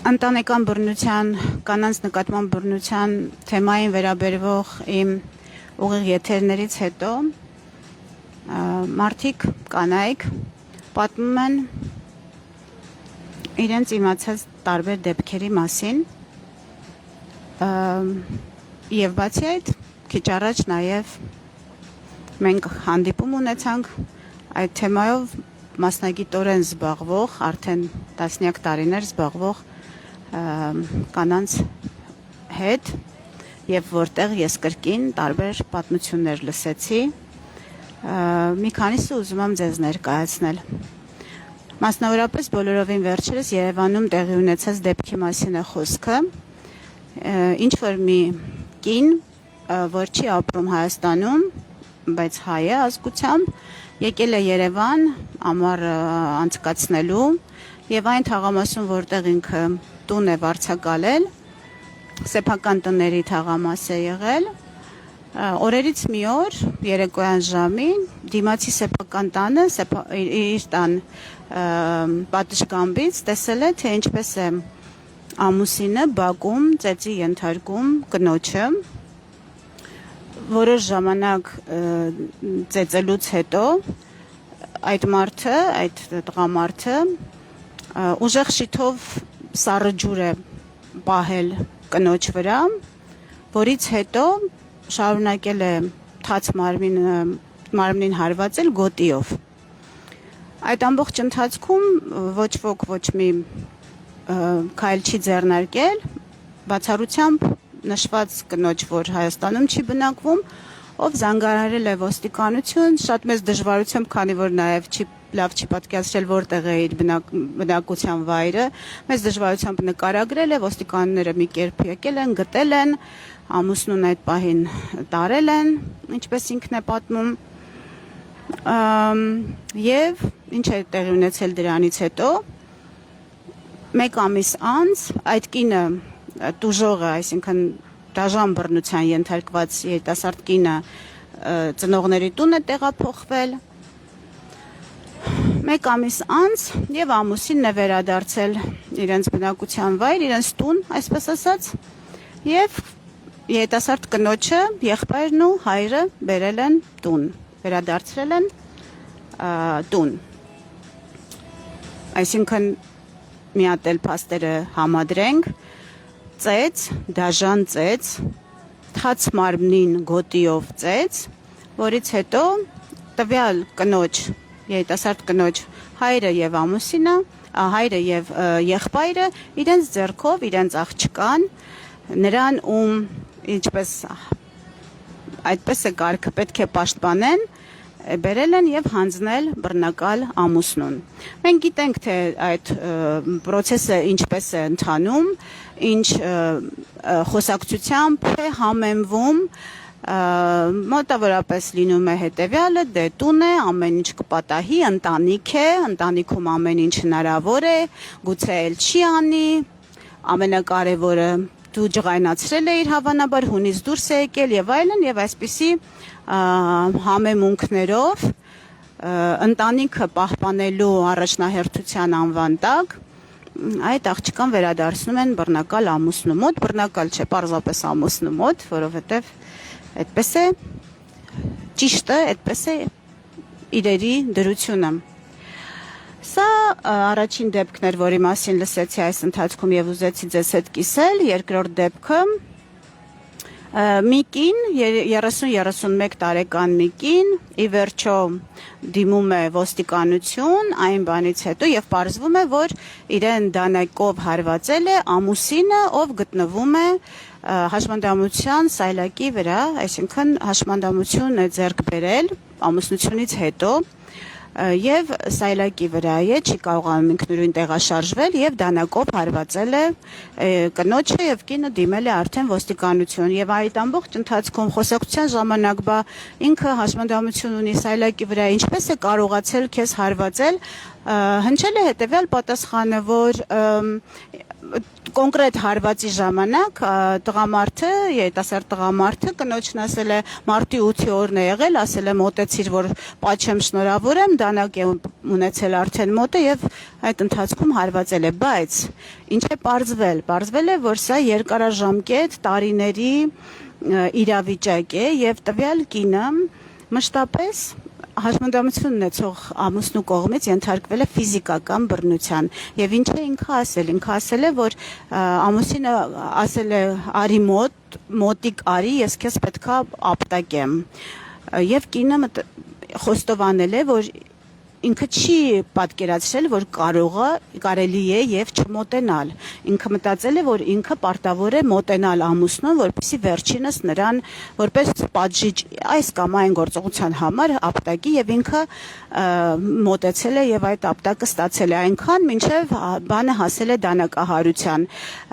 Ընտանեկան բռնության, կանանց նկատմամբ բռնության թեմային վերաբերվող իմ ուղիղ եթերներից հետո մարդիկ, կանայք պատմում են իրենց իմացած տարբեր դեպքերի մասին եւ բացի այդ քիչ առաջ նաեւ մենք հանդիպում ունեցանք այդ թեմայով մասնագիտորեն զբաղվող, արդեն տասնյակ տարիներ զբաղվող կանանց հետ եւ որտեղ ես կրկին տարբեր պատմություններ լսեցի, մի քանիսը ուզում եմ ձեզ ներկայացնել։ Մասնավորապես բոլորովին վերջերս Երևանում տեղի ունեցած դեպքի մասին է խոսքը, ինչ որ մի կին, որ չի ապրում Հայաստանում, բայց հայ է ազգությամբ, եկել է Երևան ամառ անցկացնելու եւ այն թաղամասում, որտեղ ինքը տուն է վարձակալել, սեփական տների թաղամաս է եղել, օրերից մի օր երեկոյան ժամին դիմացի սեփական տանը իր տան պատշգամբից տեսել է, թե ինչպես է ամուսինը բակում ծեծի ենթարկում կնոջը, որոշ ժամանակ ծեծելուց հետո այդ մարդը, այդ տղամարդը ուժեղ շիթով սառը ջուր է պահել կնոջ վրա, որից հետո շարունակել է թաց մարմնին հարվածել գոտիով։ Այդ ամբողջ ընթացքում ոչ ոք ոչ մի քայլ չի ձեռնարկել, բացառությամբ նշված կնոջ, որ Հայաստանում չի բնակվում, ով զանգահարել է ոստիկանություն, շատ մեծ դժվարությամբ, քանի որ նաև լավ չի պատկերացրել որտեղ է իր բնակության վայրը, մեծ դժվարությամբ նկարագրել է, ոստիկանները մի կերպ եկել են, գտել են, ամուսնուն այդ պահին տարել են, ինչպես ինքն է պատմում, եւ ինչ է տեղի ունեցել դրանից հետո, մեկ ամիս անց այդ կինը տուժողը, այսինքն դաժան բռնության ենթարկված երիտասարդ կինը ծնողների տուն է տեղափոխվել, մեկ ամիս անց եւ ամուսինն է վերադարձել իրենց բնակության վայր, իրենց տուն, այսպես ասած, եւ երիտասարդ կնոջը, եղբայրն ու հայրը բերել են տուն, վերադարձրել են տուն։ Այսինքն մի հատ էլ փաստերը համադրենք, ծեծ, դաժան ծեծ, թաց մարմնին գոտիով ծեծ, որից հետո տվյալ կնոջ, երիտասարդ կնոջ հայրը եւ ամուսինը, հայրը եւ եղբայրը իրենց ձեռքով, իրենց աղջկան, նրան ում ինչպես այդպես է կարգը պետք է պաշտպանեն, բերել են եւ հանձնել բռնակալ ամուսնուն։ Մենք գիտենք, թե այդ process-ը ինչպես է ընթանում, ինչ խոսակցությամբ է համեմվում, մոտավորապես լինում է հետեւյալը, դե տուն է, ամեն ինչ կպատահի, ընտանիք է, ընտանիքում ամեն ինչ հնարավոր է, գուցե էլ չի անի, ամենակարևորը դու ջղայնացրել է իր հավանաբար, հունից դուրս է եկել եւ այլն եւ այսպիսի համեմունքներով ընտանիքը պահպանելու առաջնահերթության անվան տակ այդ աղջկան վերադարձնում են բռնակալ ամուսնու մոտ, բռնակալ չէ, պարզապես ամուսնու մոտ, որովհետեւ այդպես է ճիշտը, այդպես է իրերի դրությունը։ Սա առաջին դեպքն էր, որի մասին լսեցի այս ընթացքում եւ ուզեցի ձեզ հետ կիսել, երկրորդ դեպքը մի կին, 30-31 տարեկան մի կին, ի վերջո դիմում է ոստիկանություն, այն բանից հետո եւ պարզվում է, որ իրեն դանակով հարվածել է ամուսինը, ով գտնվում է հաշմանդամության սայլակի վրա, այսինքն հաշմանդամություն է ձեռք բերել ամուսնությունից հետո եւ սայլակի վրա է, չի կարողանում ինքնուրույն տեղաշարժվել եւ դանակով հարվածել է կնոջը եւ կինը դիմել է արդեն ոստիկանություն եւ այդ ամբողջ ընթացքում խոսակցության ժամանակ ինքը հաշմանդամություն ունի սայլակի վրա, ինչպես է կարողացել քեզ հարվածել, Հնչել է հետևյալ պատասխանը, որ կոնկրետ հարվածի ժամանակ տղամարդը, երիտասարդ տղամարդը կնոջն ասել է մարտի 8-ի օրն է եղել, ասել է մոտեցիր, որ պաչեմ, շնորհավոր եմ, դանակ է ունեցել արդեն մոտը եւ այդ ընթացքում հարվածել է, բայց ինչ է պարզվել է, որ սա երկարաժամկետ տարիների իրավիճակ է եւ տվյալ կինը մշտապես հաշմանդամություն ունեցող ամուսնու կողմից ենթարկվել է ֆիզիկական բռնության եւ ինչ է ինքը ասել է որ ամուսինը ասել է արի մոտիկ արի ես քեզ պետքա ապտակեմ եւ կինը խոստովանել է որ ինքը չի պատկերացրել, որ կարելի է եւ չմոտենալ։ Ինքը մտածել է, որ ինքը պարտավոր է մոտենալ ամուսնուն, որպեսզի վերջինս նրան որպես պատժիչ այս կամ այն գործողության համար ապտակի եւ ինքը մոտեցել է եւ այդ ապտակը ստացել է այնքան, մինչեւ բանը հասել է դանակահարության։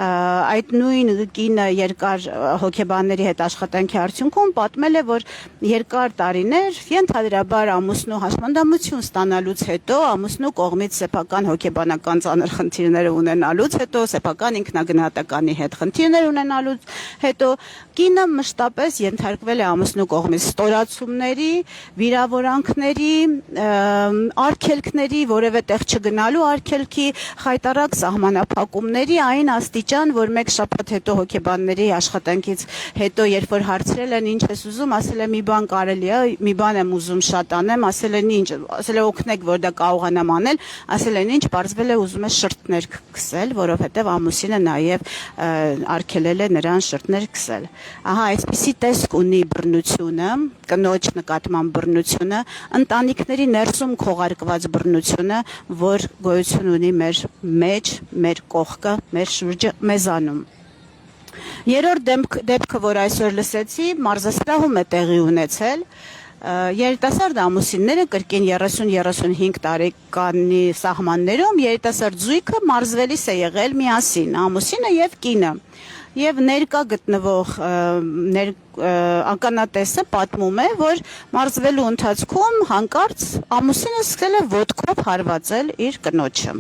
Այդ նույն կինը երկար հոգեբանների հետ աշխատանքի արդյունքում պատմել է, որ երկար տարիներ ենթադրաբար ամուսնու հաշմանդամություն ստանալուց հետո ամուսնու կողմից սեփական հոգեբանական ծանր խնդիրներ ունենալուց հետո սեփական ինքնագնահատականի հետ խնդիրներ ունենալուց հետո կինը մշտապես ենթարկվել է ամուսնու կողմից ստորացումների, վիրավորանքների, արգելքների, որևէ տեղ չգնալու արգելքի, խայտառակ սահմանափակումների, այն աստիճան, որ մեկ շաբաթ հետո հոգեբանների աշխատանքից հետո, երբ որ հարցրել են ինչ ես ուզում, ասել է մի բան կարելի է, մի բան եմ ուզում շատ անեմ, ասել են ինչ, ասել է օգնեք, որ դա կարողանամ անել, ասել են ինչ, պարզվել է ուզում է շրթներ քսել, որովհետև ամուսինը նաև արգելել է նրան շրթներ քսել։ Ահա այսպիսի տեսք ունի բռնությունը, կնոջ նկատմամբ բռնությունը, ընտանիքների ներսում քողարկված բռնությունը, որ գոյություն ունի մեր մեջ, մեր կողքը, մեր շուրջը, մեզանում։ Երրորդ դեպքը, որ այսօր լսեցի, մարզասրահում է տեղի ունեցել, երիտասարդ ամուսինները կրկին 30-35 տարեկանի սահմաններում երիտասարդ զույգը մարզվելիս է եղել միասին, ամուսինը եւ կինը։ Եվ ներկա գտնվող ականատեսը պատմում է, որ մարզվելու ընթացքում հանկարծ ամուսինը սկսել է ոտքով հարվածել իր կնոջը։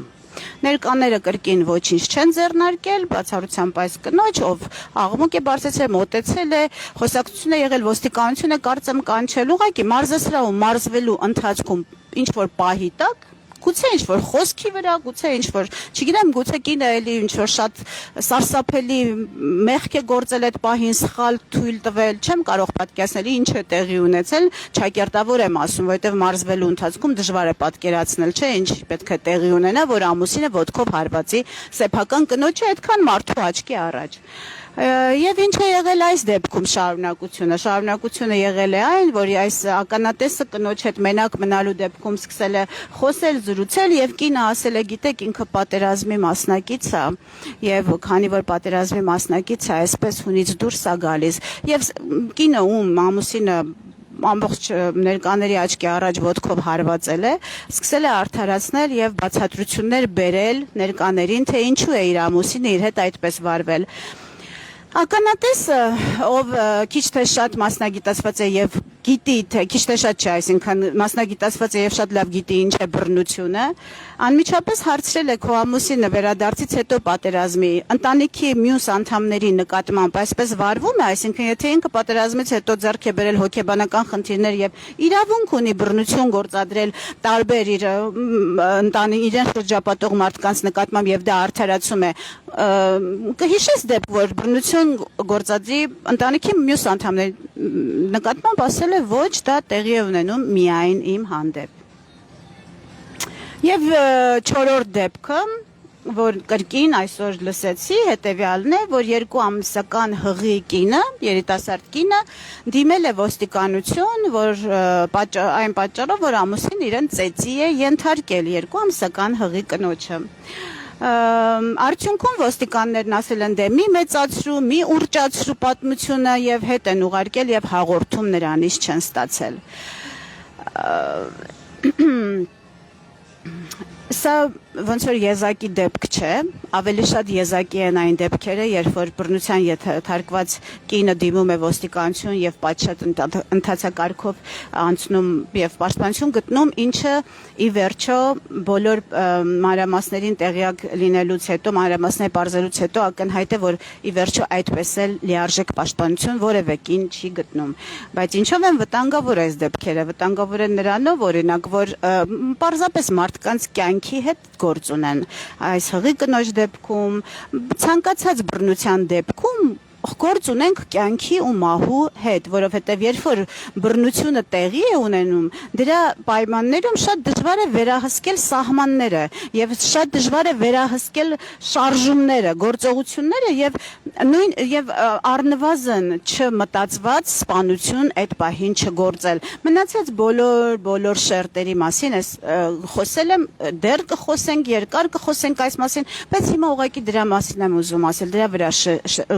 Ներկաները կրկին ոչինչ չեն ձեռնարկել, բացառությամբ այս կնոջ, ով աղմուկ է բարձրացրել, մոտեցել է, խոսակցություն է եղել, ոստիկանությունը կարծեմ կանչել, ուղղակի մարզասրահում մարզվելու ընթացքում ինչ որ պահի տակ գուցե ինչ որ խոսքի վրա, գուցե ինչ որ, չգիտեմ, գուցե կինը էլի ինչ որ շատ սարսափելի մեղք է գործել այդ պահին, սխալ թույլ տվել, չեմ կարող պատկերացնել ինչ է տեղի ունեցել, ճակերտավոր եմ ասում, որովհետև մարզվելու ընթացքում դժվար է պատկերացնել, չէ, ինչ պետք է տեղի ունենա, որ ամուսինը ոտքով հարվածի սեփական կնոջը այդքան մարդու աչքի առաջ։ Եվ ինչ է եղել այս դեպքում շարունակությունը եղել է այն, որ այս ականատեսը կնոջ հետ մենակ մնալու դեպքում սկսել է խոսել, զրուցել եւ կինը ասել է, գիտեք, ինքը պատերազմի մասնակից է եւ քանի որ պատերազմի մասնակից է, այսպես հունից դուրս է գալիս եւ կինը ում ամուսինը ամբողջ ներկաների աչքի առաջ ոտքով հարվածել է, սկսել է արդարացնել եւ բացատրություններ բերել ներկաներին, թե ինչու է իր ամուսինը իր հետ այդպես վարվել։ Ականատեսը, ով քիչ թե շատ մասնագիտացված է եւ գիտի, թե քիչ թե շատ չէ, այսինքն մասնագիտացված է եւ շատ լավ գիտի ինչ է բռնությունը, անմիջապես հարցրել է քո ամուսինը վերադարձից հետո պատերազմի ընտանիքի մյուս անդամների նկատմամբ այսպես վարվում է, այսինքն եթե ինքը պատերազմից հետո ձեռք է բերել հոգեբանական խնդիրներ եւ իրավունք ունի բռնություն գործադրել տարբեր իր իրեն շրջապատող մարդկանց նկատմամբ եւ դա արդարացում է, կհիշես դեպք, որ բռնություն գործադրի ընտանիքի մյուս անդամների նկատմամբ ասել է ոչ, դա տեղի է ունենում միայն իմ հանդեպ։ Եվ չորրորդ դեպքը, որ կրկին այսօր լսեցի, հետևյալն է, որ 2 ամսական հղի կինը, երիտասարդ կինը, դիմել է ոստիկանություն, որ այն պատճառով, որ ամուսին իրեն ծեծի է ենթարկել 2 ամսական հղի կնոջը։ Արդյունքում ոստիկաններն ասել են դե մի մեծացրու, մի ուրճացրու պատմությունը եւ հետ են ուղարկել եւ հաղորդում նրանից չեն ստացել։ Սա ոնց որ եզակի դեպք չէ, ավելի շատ եզակի են այն դեպքերը, երբ որ բռնության ենթարկված կինը դիմում է ոստիկանություն եւ պատշաճ ընթացակարգով անցնում եւ պաշտպանություն գտնում, ինչը ի վերջո բոլոր մանրամասներին տեղյակ լինելուց հետո, մանրամասները բարձելուց հետո ակնհայտ է, որ ի վերջո այդպես էլ լիարժեք պաշտպանություն որևէ կին չի գտնում։ Բայց ինչով են վտանգավոր այս դեպքերը։ Վտանգավոր են նրանով, օրինակ, որ պարզապես մարդկանց կյանքի հետ գործ ունեն։ Այս հղի կնոջ դեպքում, ցանկացած բռնության դեպքում գործ ունենք կյանքի ու մահու հետ, որովհետև երբ որ բռնությունը տեղի է ունենում, դրա պայմաններում շատ դժվար է վերահսկել սահմանները եւ շատ դժվար է վերահսկել շարժումները, գործողությունները եւ առնվազն չմտածված սպանություն այդ պահին չգործել։ Մնացած բոլոր շերտերի մասին ես խոսել եմ, դեռ կխոսենք, երկար կխոսենք այս մասին, բայց հիմա ուղղակի դրա մասին եմ ուզում ասել, դրա վրա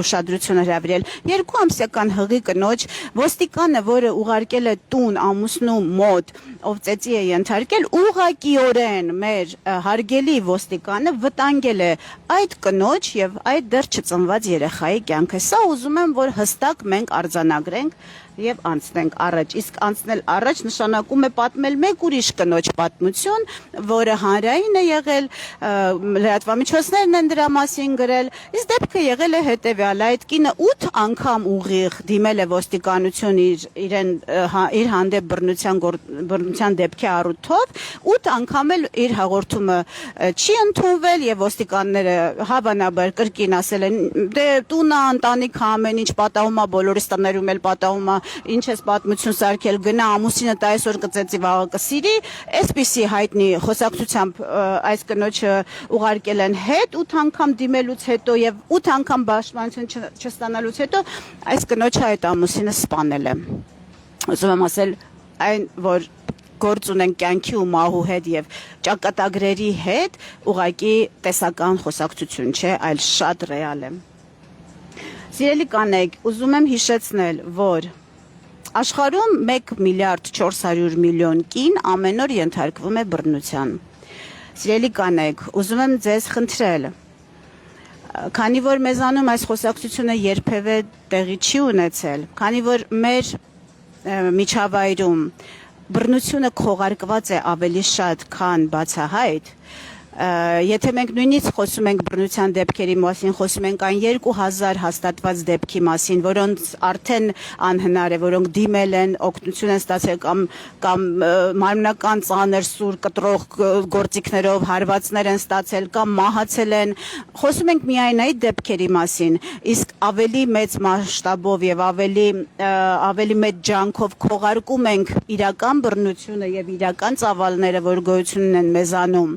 ուշադրություն հրավիրել։ 2 ամսական հղի կնոջ ոստիկանը, որը ուղարկել է տուն ամուսնու մոտ, ով ծեծի է ենթարկել, ուղղակիորեն մեր հարգելի ոստիկանը վտանգել է այդ կնոջ եւ այդ դեռ չծնված երեխայի կյանքը։ Սա ուզում եմ, որ հստակ մենք արձանագրենք եւ անցնենք առաջ։ Իսկ անցնել առաջ նշանակում է պատմել մեկ ուրիշ կնոջ պատմություն, որը հանրային է եղել, լրատվամիջոցներն են դրա մասին գրել։ Իսկ դեպքը եղել է հետեւյալ. այդ կինը 8 անգամ ուղիղ դիմել է ոստիկանություն իր հանդեպ բռնության դեպքի առիթով, 8 անգամ էլ իր հաղորդումը չի ընդունվել եւ ոստիկանները հավանաբար կրկին ասել են դե տունը ընտանիքը ամեն ինչ պատահում է, բոլորիս տներում էլ պատահում է, ինչ ես պատմություն սարքել, գնա ամուսինը այսօր կծեծի, վաղը կսիրի, այսպիսի հայտնի խոսակցությամբ այս կնոջը ուղարկել են հետ 8 անգամ դիմելուց հետո եւ 8 անգամ պաշտպանություն չստանալուց հետո այս կնոջը այդ ամուսինը սպանել է։ Ուզում եմ ասել այն, որ գործ ունեն կյանքի ու մահու հետ եւ ճակատագրերի հետ, ուղղակի տեսական խոսակցություն չէ, այլ շատ ռեալ է։ Սիրելի կանայք, ուզում եմ հիշեցնել, որ աշխարհում 1 միլիարդ 400 միլիոն կին ամեն օր ենթարկվում է բռնության։ Սիրելի կանայք, ուզում եմ ձեզ խնդրել, քանի որ մեզանում այս խոսակցությունը երբևէ տեղի չի ունեցել, քանի որ մեր միջավայրում բռնությունը քողարկված է ավելի շատ, քան բացահայտ, եթե մենք նույնիսկ խոսում ենք բռնության դեպքերի մասին, խոսում ենք այն 2000 հաստատված դեպքի մասին, որոնց արդեն անհնար է, որոնք դիմել են, օգնություն են ստացել կամ մարմնական ծանր սուր կտրող գործիքներով հարվածներ են ստացել կամ մահացել են, խոսում ենք միայն այդ դեպքերի մասին, իսկ ավելի մեծ մասշտաբով եւ ավելի մեծ ջանքով քողարկում ենք իրական բռնությունը եւ իրական ծավալները, որ գոյություն ունեն մեզանում։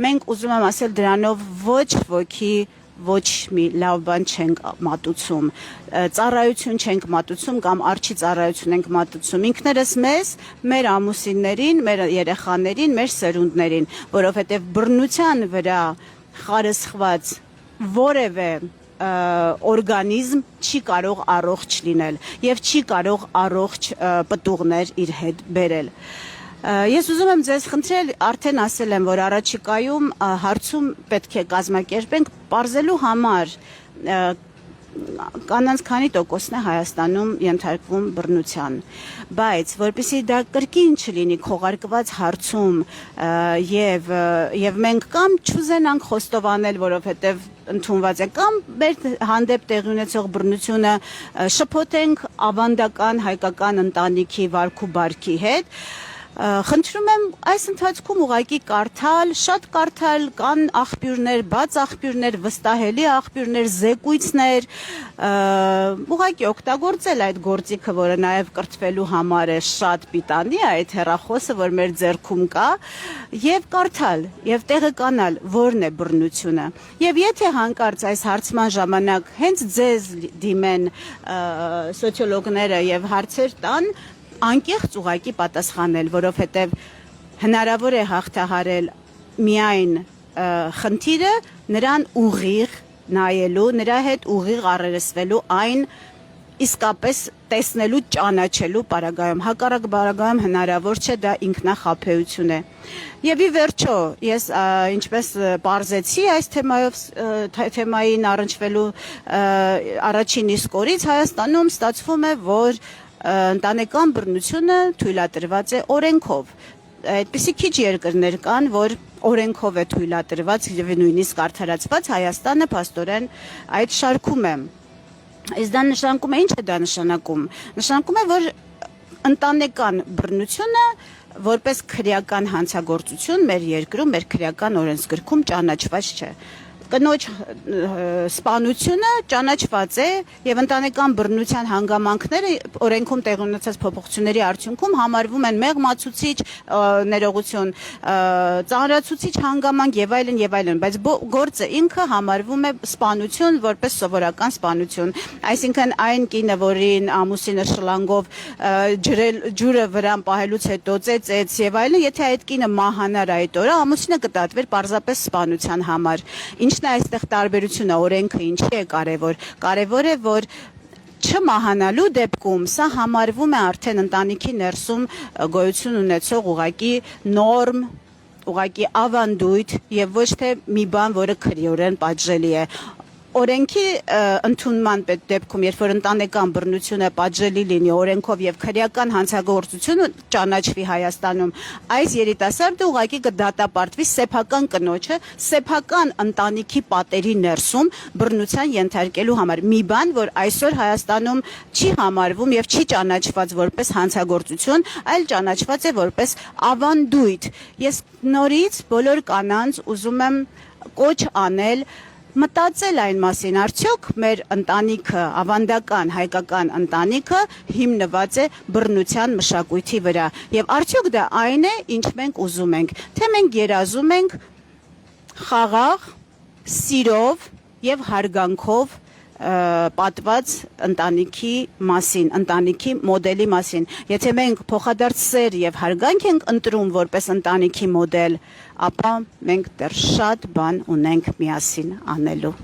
Մենք ուզում եմ ասել դրանով ոչ ոքի ոչ մի լավ բան չենք մատուցում, ծառայություն չենք մատուցում կամ արջի ծառայություն ենք մատուցում ինքներս մեզ, մեր ամուսիններին, մեր երեխաներին, մեր սերունդներին, որովհետև բռնության վրա խարսխված որևէ օրգանիզմ չի կարող առողջ լինել եւ չի կարող առողջ պտուղներ իր հետ բերել։ Ես ուզում եմ ձեզ խնդրել, արդեն ասել եմ, որ առաջիկայում հարցում պետք է կազմակերպենք պարզելու համար կանանց քանի տոկոսն է Հայաստանում ենթարկվում բռնության, բայց որպեսզի դա կրկին չլինի քողարկված հարցում եւ մենք կամ չուզենանք խոստովանել, որովհետեւ ընդունված է, կամ մեր հանդեպ տեղի ունեցող բռնությունը շփոթենք ավանդական հայկական ընտանիքի վարք ու բարքի հետ, խնդրում եմ այս ընթացքում ուղղակի կարդալ, շատ կարդալ, կան աղբյուրներ, բաց աղբյուրներ, վստահելի աղբյուրներ, զեկույցներ, ուղղակի օգտագործել այդ գործիքը, որը նաև կրթվելու համար է շատ պիտանի, այդ հեռախոսը, որ մեր ձեռքում կա, եւ կարդալ, եւ տեղեկանալ, որն է բռնությունը։ Եվ եթե հանկարծ այս հարցման ժամանակ հենց ձեզ դիմեն սոցիոլոգները եւ հարցեր տան, անկեղծ ուղղակի պատասխանել, որովհետև հնարավոր է հաղթահարել միայն խնդիրը նրան ուղիղ նայելու, նրա հետ ուղիղ առերեսվելու այն իսկապես տեսնելու, ճանաչելու պարագայում, հակառակ պարագայում հնարավոր չէ, դա ինքնախաբեություն է։ Եվ ի վերջո, ես ինչպես պարզեցի այս թեմային առնչվելու առաջին իսկ օրից Հայաստանում ստացվում է, որ ընտանեկան բռնությունը թույլատրված է օրենքով։ Այդպիսի քիչ երկրներ կան, որ օրենքով է թույլատրված եւ նույնիսկ արդարացված, Հայաստանը փաստորեն այդ շարքում է։ Իսկ դա նշանակում է, ինչ է դա նշանակում։ Նշանակում է, որ ընտանեկան բռնությունը որպես քրեական հանցագործություն մեր երկրում, մեր քրեական օրենսգրքում ճանաչված չէ։ Կնոջ սպանությունը ճանաչված է եւ ընտանեկան բռնության հանգամանքները օրենքում տեղի ունեցած փոփոխությունների արդյունքում համարվում են մեղմացուցիչ, ներողություն, ծանրացուցիչ հանգամանք եւ այլն, բայց գործը ինքը համարվում է սպանություն որպես սովորական սպանություն, այսինքն այն կինը, որին ամուսինը շլանգով ջուրը վրան պահելուց հետո ծեծեց եւ այլն, եթե այդ կինը մահանար այդ օրը, ամուսինը կդատվեր պարզապես սպանության համար։ Ինչն է այստեղ տարբերությունը, օրենքը ինչի է կարևոր։ Կարևոր է, որ չմահանալու դեպքում սա համարվում է արդեն ընտանիքի ներսում գոյություն ունեցող ուղղակի նորմ, ուղղակի ավանդույթ եւ ոչ թե մի բան, որը քրեորեն պատժելի է։ Օրենքի ընդունման դեպքում, երբ որ ընտանեկան բռնությունը պատժելի լինի օրենքով եւ քրեական հանցագործությունը ճանաչվի Հայաստանում, այս երիտասարդը ուղղակի կդատապարտվի սեփական կնոջը, սեփական ընտանիքի պատերի ներսում բռնության ենթարկելու համար։ Մի բան, որ այսօր Հայաստանում չի համարվում եւ չի ճանաչված որպես հանցագործություն, այլ ճանաչված է որպես ավանդույթ։ Ես նորից բոլոր կանանց ուզում եմ կոչ անել մտածել այն մասին, արդյոք մեր ընտանիքը, ավանդական հայկական ընտանիքը հիմնված է բռնության մշակույթի վրա եւ արդյոք դա այն է, ինչ մենք ուզում ենք, թե մենք երազում ենք խաղաղ, սիրով եւ հարգանքով պատված ընտանիքի մասին, ընտանիքի մոդելի մասին։ Եթե մենք փոխադարձ սեր եւ հարգանք ենք ընտրում որպես ընտանիքի մոդել, ապա մենք դեռ շատ բան ունենք միասին անելու։